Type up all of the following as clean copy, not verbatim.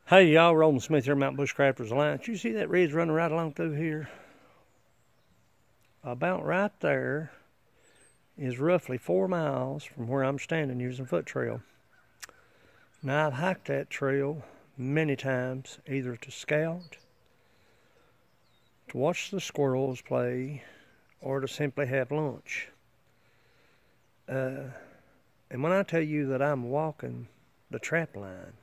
Hey y'all, Roland Smith here, Mountain Bushcrafters Alliance. You see that ridge running right along through here? About right there is roughly 4 miles from where I'm standing using foot trail. Now I've hiked that trail many times, either to scout, to watch the squirrels play, or to simply have lunch. And when I tell you that I'm walking the trap line,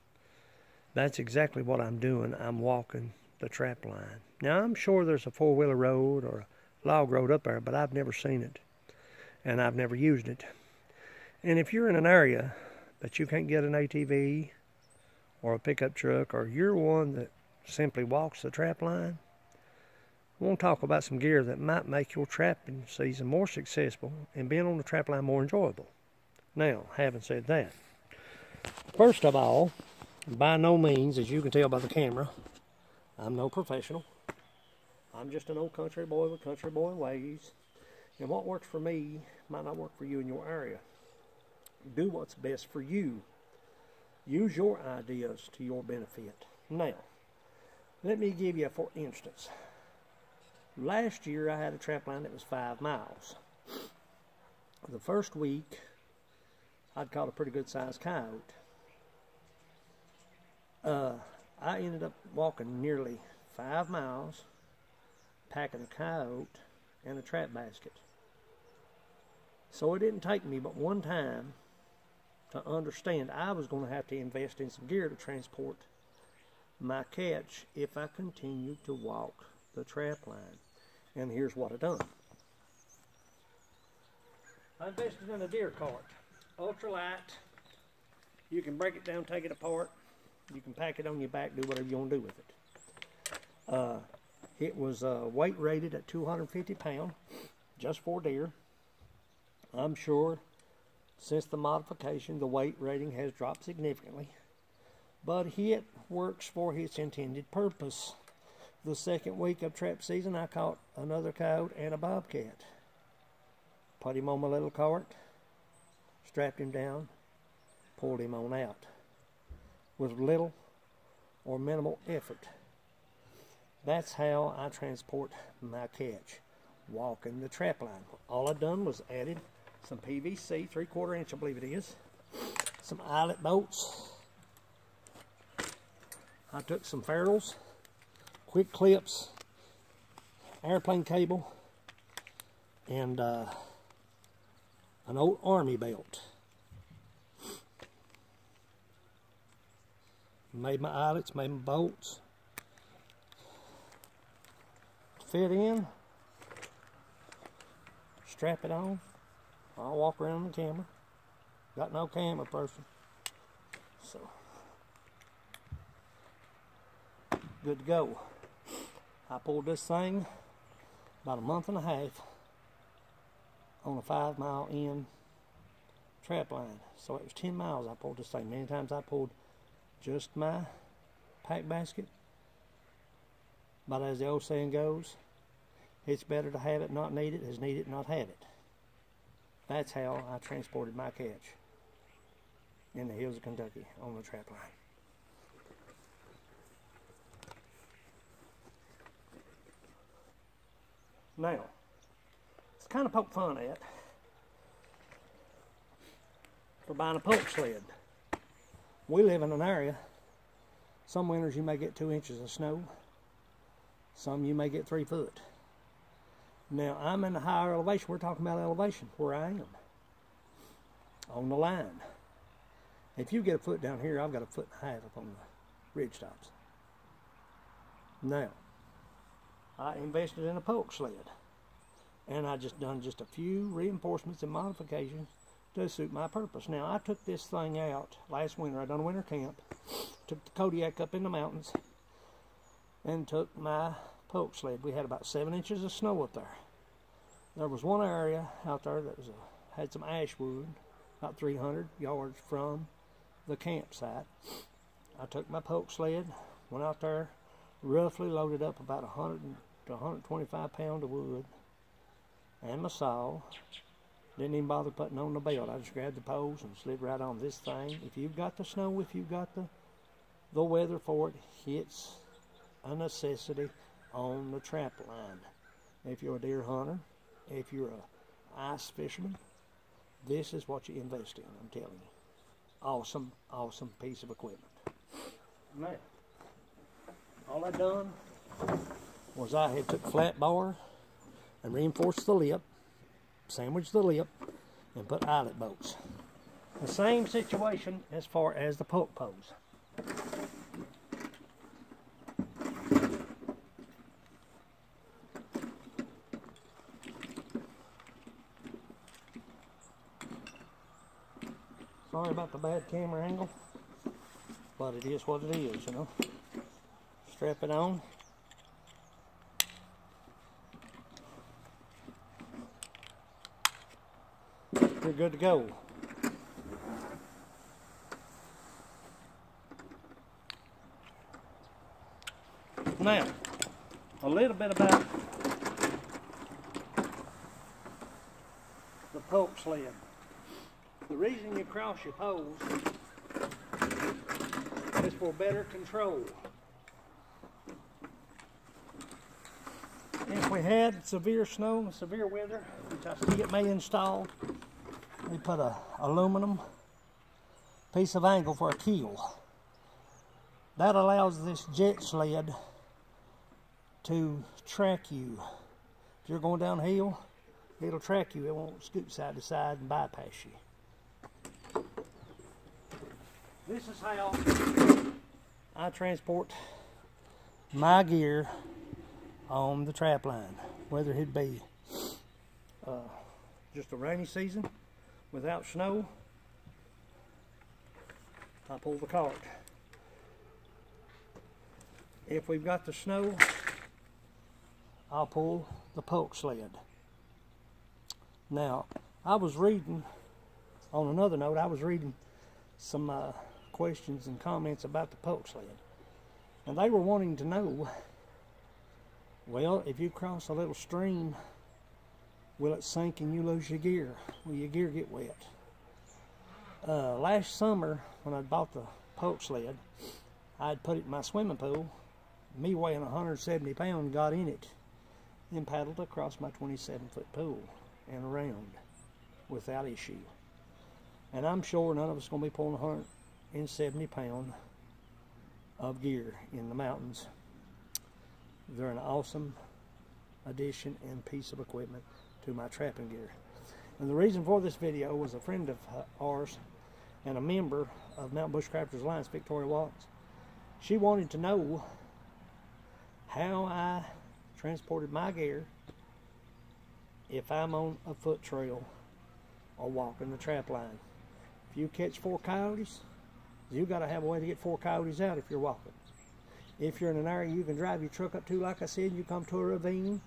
that's exactly what I'm doing. I'm walking the trap line. Now, I'm sure there's a four-wheeler road or a log road up there, but I've never seen it, and I've never used it. And if you're in an area that you can't get an ATV or a pickup truck, or you're one that simply walks the trap line, I want to talk about some gear that might make your trapping season more successful and being on the trap line more enjoyable. Now, having said that, first of all, by no means, as you can tell by the camera, I'm no professional. I'm just an old country boy with country boy ways. And what works for me might not work for you in your area. Do what's best for you. Use your ideas to your benefit. Now, let me give you, for instance, last year I had a trap line that was 5 miles. The first week, I'd caught a pretty good sized coyote. I ended up walking nearly 5 miles, packing a coyote and a trap basket. So it didn't take me but one time to understand I was going to have to invest in some gear to transport my catch if I continued to walk the trap line. And here's what I done. I invested in a deer cart, ultralight. You can break it down, take it apart. You can pack it on your back, do whatever you want to do with it. It was weight rated at 250 pounds, just for deer. I'm sure since the modification, the weight rating has dropped significantly, but it works for its intended purpose. The second week of trap season, I caught another coyote and a bobcat. Put him on my little cart, strapped him down, pulled him on out with little or minimal effort. That's how I transport my catch, walking the trap line. All I've done was added some PVC, 3/4 inch I believe it is, some eyelet bolts. I took some ferrules, quick clips, airplane cable, and an old army belt. Made my eyelets, made my bolts. Fit in. Strap it on. I'll walk around the camera. Got no camera person. So, good to go. I pulled this thing about a month and a half on a 5 mile in trap line. So it was 10 miles I pulled this thing. Many times I pulled just my pack basket, but as the old saying goes, it's better to have it not need it as need it not have it. That's how I transported my catch in the hills of Kentucky on the trap line. Now, it's kind of poke fun at for buying a Pulk sled. We live in an area, some winters you may get 2 inches of snow, some you may get 3 foot. Now I'm in the higher elevation, we're talking about elevation, where I am, on the line. If you get a foot down here, I've got a 1.5 foot up on the ridge tops. Now, I invested in a Pulk sled, and I just done just a few reinforcements and modifications to suit my purpose. Now, I took this thing out last winter. I done a winter camp, took the Kodiak up in the mountains, and took my Pulk sled. We had about 7 inches of snow up there. There was one area out there that was had some ash wood, about 300 yards from the campsite. I took my Pulk sled, went out there, roughly loaded up about 100 to 125 pounds of wood, and my saw. Didn't even bother putting on the belt. I just grabbed the poles and slid right on this thing. If you've got the snow, if you've got the the weather for it hits a necessity on the trap line. If you're a deer hunter, if you're a ice fisherman, this is what you invest in, I'm telling you. Awesome, awesome piece of equipment. Now, all I done was I had took flat bar and reinforced the lip, sandwiched the lip, and put eyelet bolts. The same situation as far as the Pulk pose. Sorry about the bad camera angle, but it is what it is, you know. Strap it on. You're good to go. Now, a little bit about the Pulk sled. The reason you cross your poles is for better control. If we had severe snow, severe weather, which I see it may install, we put a aluminum piece of angle for a keel. That allows this jet sled to track you. If you're going downhill, it'll track you. It won't scoot side to side and bypass you. This is how I transport my gear on the trap line, whether it be just a rainy season without snow. I pull the cart. If we've got the snow, I'll pull the Pulk sled. Now, I was reading, on another note, I was reading some questions and comments about the Pulk sled. And they were wanting to know, well, if you cross a little stream, will it sink and you lose your gear? Will your gear get wet? Last summer, when I bought the Pulk sled, I'd put it in my swimming pool. Me weighing 170 pounds got in it and paddled across my 27-foot pool and around without issue. And I'm sure none of us are going to be pulling 170 pounds of gear in the mountains. They're an awesome addition and piece of equipment to my trapping gear. And the reason for this video was a friend of ours and a member of Mountain Bushcrafters Alliance, Victoria Watts. She wanted to know how I transported my gear if I'm on a foot trail or walking the trap line. If you catch 4 coyotes, you got to have a way to get 4 coyotes out if you're walking. If you're in an area you can drive your truck up to, like I said, you come to a ravine,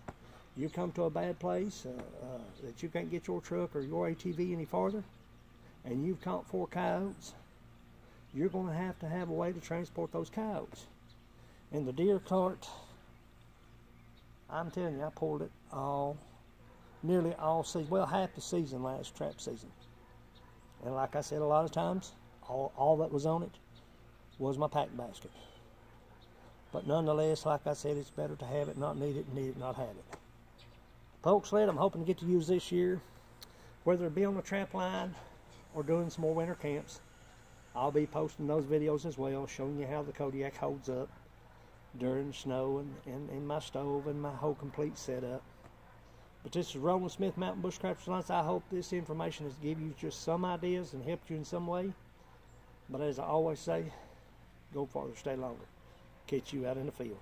you come to a bad place that you can't get your truck or your ATV any farther, and you've caught 4 coyotes, you're going to have a way to transport those coyotes. And the deer cart, I'm telling you, I pulled it nearly all season, well, half the season last trap season. And like I said, a lot of times, all that was on it was my pack basket. But nonetheless, like I said, it's better to have it, not need it, and need it, not have it. Pulk sled, I'm hoping to get to use this year, whether it be on the trap line or doing some more winter camps. I'll be posting those videos as well, showing you how the Kodiak holds up during snow and in my stove and my whole complete setup. But this is Roland Smith, Mountain Bushcrafters Alliance. I hope this information has given you just some ideas and helped you in some way. But as I always say, go farther, stay longer. Catch you out in the field.